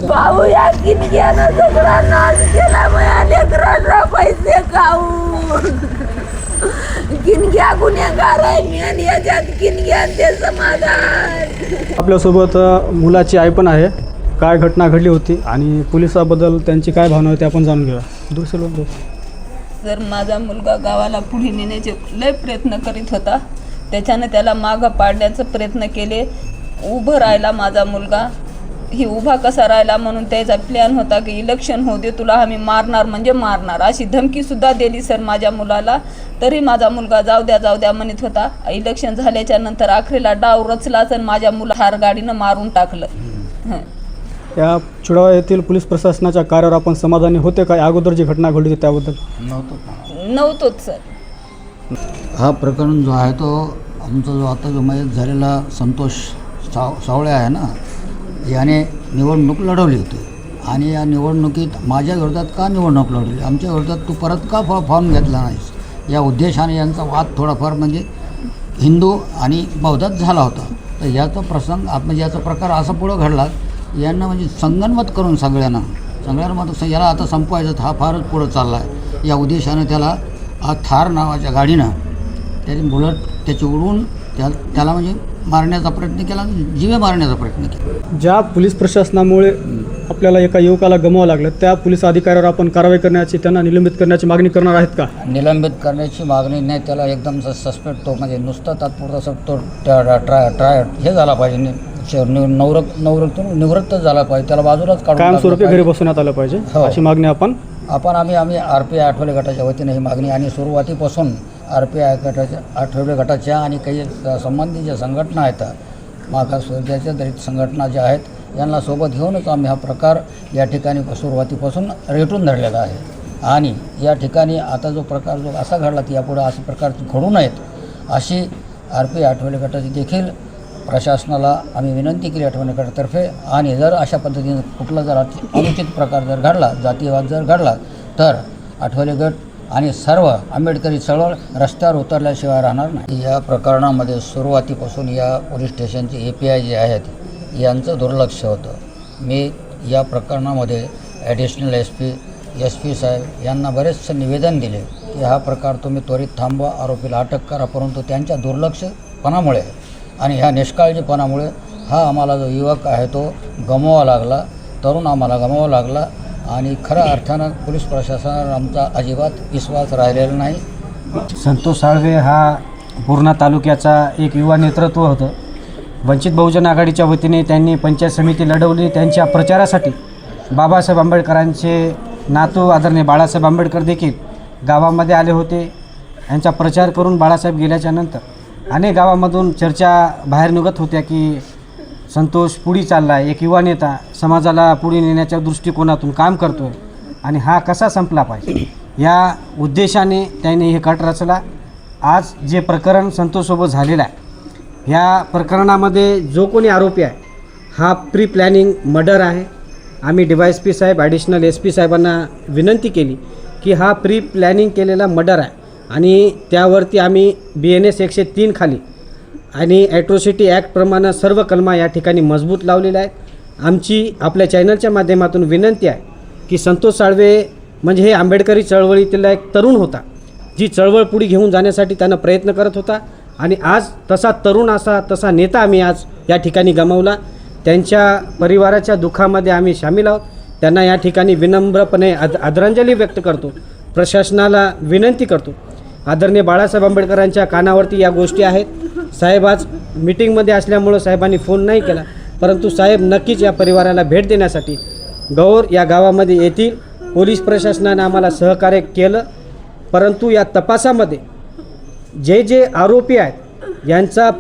भाऊ या किनग्यानं सगळा नाश केला माझ्या लेकरांना पैसे खाऊन. किनग्या गुन्हेगार आहे मी आणि याच्यात किनग्यांचे समाधान. आपल्यासोबत मुलाची आई पण आहे. काय घटना घडली होती आणि पोलिसाबद्दल त्यांची काय भावना होती आपण जाणून घेऊया. दुसरं जर माझा मुलगा गावाला पुढे नेण्याचे लय प्रयत्न करीत होता, त्याच्यानं त्याला मागं पाडण्याचा प्रयत्न केले. उभं राहिला माझा मुलगा. ही उभा कसा राहिला म्हणून त्याचा प्लॅन होता की इलेक्शन होऊ दे, तुला आम्ही मारणार म्हणजे मारणार, अशी धमकीसुद्धा दिली सर माझ्या मुलाला. तरी माझा मुलगा जाऊ द्या म्हणत होता. इलेक्शन झाल्याच्या नंतर अखेरीला डाव रचलाच आणि माझ्या मुला हार गाडीनं मारून टाकलं. या चुडावा येथील पोलीस प्रशासनाच्या कार्यावर आपण समाधानी होते का? अगोदर जी घटना घडली होती त्याबद्दल नव्हतोच सर. हा प्रकरण जो आहे तो आमचा जो आता जो मयत झालेला संतोष सावळे आहे ना, याने निवडणूक लढवली होती आणि या निवडणुकीत माझ्या विरोधात का निवडणूक लढवली, आमच्या विरोधात तू परत का फॉर्म घेतला नाहीस, या उद्देशाने यांचा वाद थोडाफार म्हणजे हिंदू आणि बौद्धात झाला होता. तर याचा प्रसंग म्हणजे याचा प्रकार असा पुढं घडला, यांना म्हणजे संगनमत करून सगळ्यांना मत याला आता संपवायचं, हा फारच पुढं चालला आहे. या उद्देशानं त्याला थार नावाच्या गाडीनं त्याची बुलेट त्याची उडवून त्याला म्हणजे मारण्याचा प्रयत्न केला, जीवे मारण्याचा प्रयत्न केला. ज्या पोलीस प्रशासनामुळे आपल्याला एका युवकाला गमावं लागलं, त्या पोलीस अधिकाऱ्यावर आपण कारवाई करण्याची, त्यांना निलंबित करण्याची मागणी करणार आहेत का? निलंबित करण्याची मागणी नाही, त्याला एकदम सस्पेक्ट तो म्हणजे नुसता तात्पुरता तो ट्राय हे झाला पाहिजे, निवृत्त झाला पाहिजे, त्याला बाजूलाच कायमस्वरूपी घरी बसवण्यात आलं पाहिजे अशी मागणी आम्ही RPI आठवले गटाच्या वतीने ही मागणी आणि सुरुवातीपासून RPI आठवले गटाच्या आणि काही संबंधित ज्या संघटना आहेत, मागासवर्गीयाच्या दलित संघटना ज्या आहेत, यांना सोबत घेऊनच आम्ही हा प्रकार या ठिकाणी सुरुवातीपासून रेटून धरलेला आहे. आणि या ठिकाणी आता जो प्रकार जो असा घडला की यापुढे असे प्रकार घडू नयेत अशी RPI आठवले गटाची देखील प्रशासनाला आम्ही विनंती केली आठवले गटातर्फे. आणि जर अशा पद्धतीने कुठला जर अनुचित प्रकार जर घडला, जातीयवाद जर घडला, तर आठवले गट आणि सर्व आंबेडकरी चळवळ रस्त्यावर उतरल्याशिवाय राहणार नाही. या प्रकरणामध्ये सुरुवातीपासून या पोलीस स्टेशनचे API जे आहेत यांचं दुर्लक्ष होतं. मी या प्रकरणामध्ये ॲडिशनल SP साहेब यांना बरेचसे निवेदन दिले की हा प्रकार तुम्ही त्वरित थांबवा, आरोपीला अटक करा, परंतु त्यांच्या दुर्लक्षपणामुळे आणि ह्या निष्काळजीपणामुळे हा आम्हाला जो युवक आहे तो गमवावा लागला, तरुण आम्हाला गमवावा लागला. आणि खऱ्या अर्थानं पोलीस प्रशासनावर आमचा अजिबात विश्वास राहिलेला नाही. संतोष साळवे हा पूर्णा तालुक्याचा एक युवा नेतृत्व होतं. वंचित बहुजन आघाडीच्या वतीने त्यांनी पंचायत समिती लढवली. त्यांच्या प्रचारासाठी बाबासाहेब आंबेडकरांचे नातू आदरणीय बाळासाहेब आंबेडकर देखील गावामध्ये आले होते. यांचा प्रचार करून बाळासाहेब गेल्याच्या नंतर अनेक गावामधून चर्चा बाहेर निघत होत्या की संतोष पुढे चालला आहे, एक युवा नेता समाजाला पुढे नेण्याच्या दृष्टिकोनातून काम करतो आहे आणि हा कसा संपला पाहिजे, या उद्देशाने त्याने हे कट रचला. आज जे प्रकरण संतोषसोबत झालेलं आहे, ह्या प्रकरणामध्ये जो कोणी आरोपी आहे हा प्री प्लॅनिंग मर्डर आहे. आम्ही DYSP साहेब, ॲडिशनल SP साहेबांना विनंती केली की हा प्री प्लॅनिंग केलेला मर्डर आहे आणि त्यावरती आम्ही BNS 103 खाली आणि ॲट्रॉसिटी ॲक्टप्रमाणे सर्व कलमा या ठिकाणी मजबूत लावलेल्या आहेत. आमची आपल्या चॅनलच्या माध्यमातून विनंती आहे की संतोष साळवे म्हणजे हे आंबेडकरी चळवळीतला एक तरुण होता, जी चळवळ पुढे घेऊन जाण्यासाठी त्यानं प्रयत्न करत होता आणि आज तसा तरुण तसा नेता आम्ही आज या ठिकाणी गमावला. त्यांच्या परिवाराच्या दुःखामध्ये आम्ही सामील आहोत. त्यांना या ठिकाणी विनम्रपणे आदरांजली व्यक्त करतो. प्रशासनाला विनंती करतो, आदरणीय बाळासाहेब आंबेडकरांच्या कानावरती या गोष्टी आहेत. साहेब आज मीटिंगमध्ये असल्यामुळं साहेबांनी फोन नाही केला, परंतु साहेब नक्कीच या परिवाराला भेट देण्यासाठी गौर या गावामध्ये येतील. पोलीस प्रशासनानं आम्हाला सहकार्य केलं, परंतु या तपासामध्ये जे आरोपी आहेत यांचा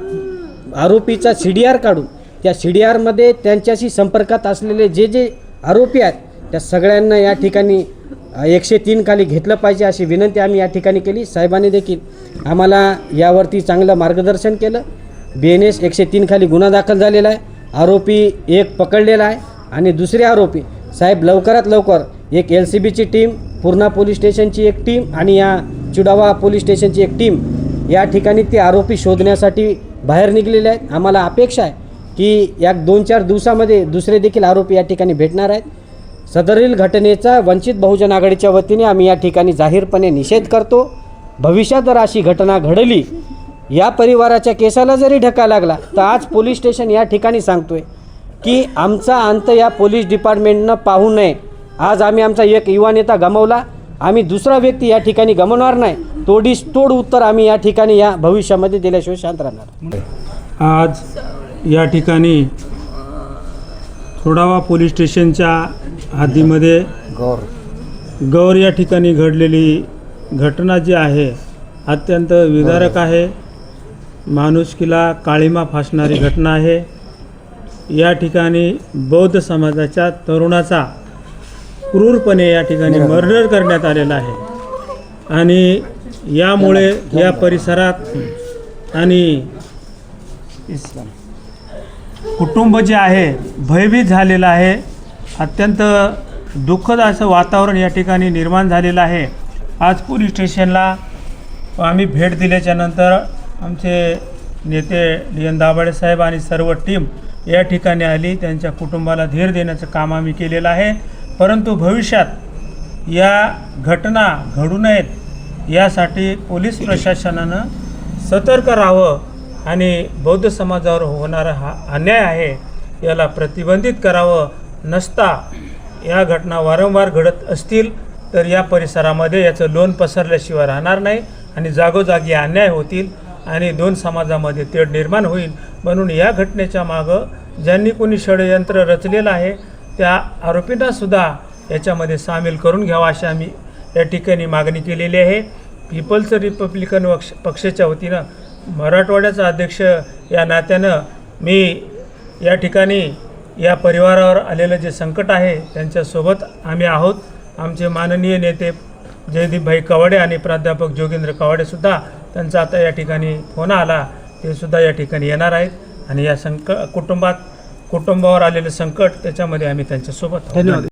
आरोपीचा CDR काढून त्या CDRमध्ये त्यांच्याशी संपर्कात असलेले जे आरोपी आहेत त्या सगळ्यांना या ठिकाणी 103 खाली घेतलं पाहिजे अशी विनंती आम्ही या ठिकाणी केली. साहेबांनी देखील आम्हाला यावरती चांगलं मार्गदर्शन केलं. BNS 103 खाली गुन्हा दाखल झालेला आहे. आरोपी एक पकडलेला आहे आणि दुसरे आरोपी साहेब लवकरात लवकर एक LCBची टीम, पूर्णा पोलीस स्टेशनची एक टीम आणि या चुडावा पोलीस स्टेशनची एक टीम या ठिकाणी ते आरोपी शोधण्यासाठी बाहेर निघलेले आहेत. आम्हाला अपेक्षा आहे की या 2-4 दिवसामध्ये दुसरे देखील आरोपी या ठिकाणी भेटणार आहेत। सदरील घटनेचा वंचित बहुजन आघाडीच्या वतीने आम्ही या ठिकाणी जाहीरपणे निषेध करतो। भविष्यात जर अशी घटना घडली, या परिवाराच्या केसाला जरी धक्का लागला, तर आज पोलीस स्टेशन या ठिकाणी सांगतोय की आमचा अंत या पोलीस डिपार्टमेंटनं पाहू नये। आज आम्ही आमचा एक युवा नेता गमावला, आम्ही दुसरा व्यक्ती या ठिकाणी गमावणार नाही। तोड उत्तर आम्ही या ठिकाणी या भविष्यामध्ये दिल्याशिवाय शांत राहणार। आज या ठिकाणी थोडावा पोलीस स्टेशनच्या हद्दीमध्ये गौर या ठिकाणी घडलेली घटना जी आहे अत्यंत विदारक आहे, माणुसकीला काळिमा फासणारी घटना आहे। या ठिकाणी बौद्ध समाजाच्या तरुणाचा क्रूरपणे या ठिकाणी मर्डर करण्यात आलेला आहे आणि यामुळे या परिसरात आणि कुटुंब जे आहे भयभीत झालेलं आहे। अत्यंत दुःखद असं वातावरण या ठिकाणी निर्माण झालेलं आहे। आज पोलीस स्टेशनला आम्ही भेट दिल्याच्यानंतर आमचे नेते लियन दाभाडे साहेब आणि सर्व टीम या ठिकाणी आली, त्यांच्या कुटुंबाला धीर देण्याचं काम आम्ही केलेलं आहे। परंतु भविष्यात या घटना घडू नयेत यासाठी पोलीस प्रशासनानं सतर्क राहावं आणि बौद्ध समाजावर होणारा हा अन्याय आहे याला प्रतिबंधित करावं। नसता या घटना वारंवार घडत असतील तर या परिसरामध्ये याचं लोण पसरल्याशिवाय राहणार नाही आणि जागोजागी अन्याय होतील आणि दोन समाजामध्ये तेढ निर्माण होईल। म्हणून या घटनेच्या मागं ज्यांनी कोणी षडयंत्र रचलेलं आहे त्या आरोपींनासुद्धा याच्यामध्ये सामील करून घ्यावा अशी आम्ही या ठिकाणी मागणी केलेली आहे। पीपल्स रिपब्लिकन पक्षाच्या वतीनं मराठवाड्याचा अध्यक्ष या नात्यानं मी या ठिकाणी या परिवारावर आलेलं जे संकट आहे त्यांच्यासोबत आम्ही आहोत। आमचे माननीय नेते जयदीपभाई कवाडे आणि प्राध्यापक जोगेंद्र कवाडेसुद्धा त्यांचा आता या ठिकाणी फोन आला, ते सुद्धा या ठिकाणी येणार आहेत आणि या कुटुंबावर आलेलं संकट त्याच्यामध्ये आम्ही त्यांच्यासोबत आहोत। धन्यवाद।